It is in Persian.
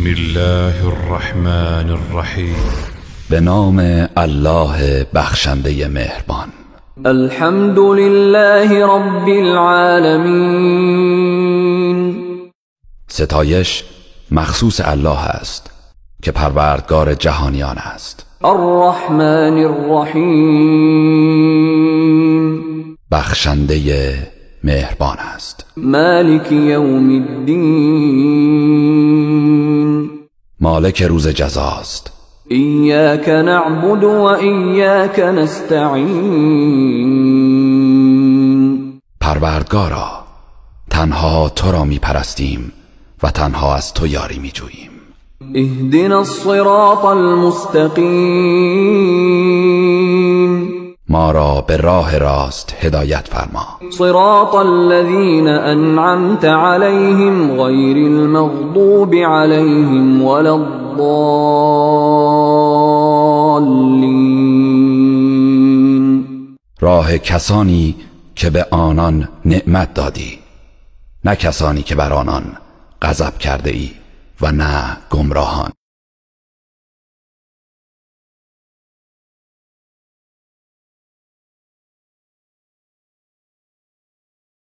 بسم الله الرحمن الرحیم. به نام الله بخشنده مهربان. الحمد لله رب العالمین. ستایش مخصوص الله است که پروردگار جهانیان است. الرحمن الرحیم. بخشنده مهربان است. مالک یوم الدین. مالک روز جزاست. ایاک نعبد و ایاک نستعین. پروردگارا، تنها تو را می پرستیم و تنها از تو یاری می جوییم. اهدنا الصراط المستقیم. ما را به راه راست هدایت فرما. صراط الذین انعمت علیهم غیر المغضوب علیهم ولا الضالین. راه کسانی که به آنان نعمت دادی، نه کسانی که بر آنان غضب کرده ای و نه گمراهان.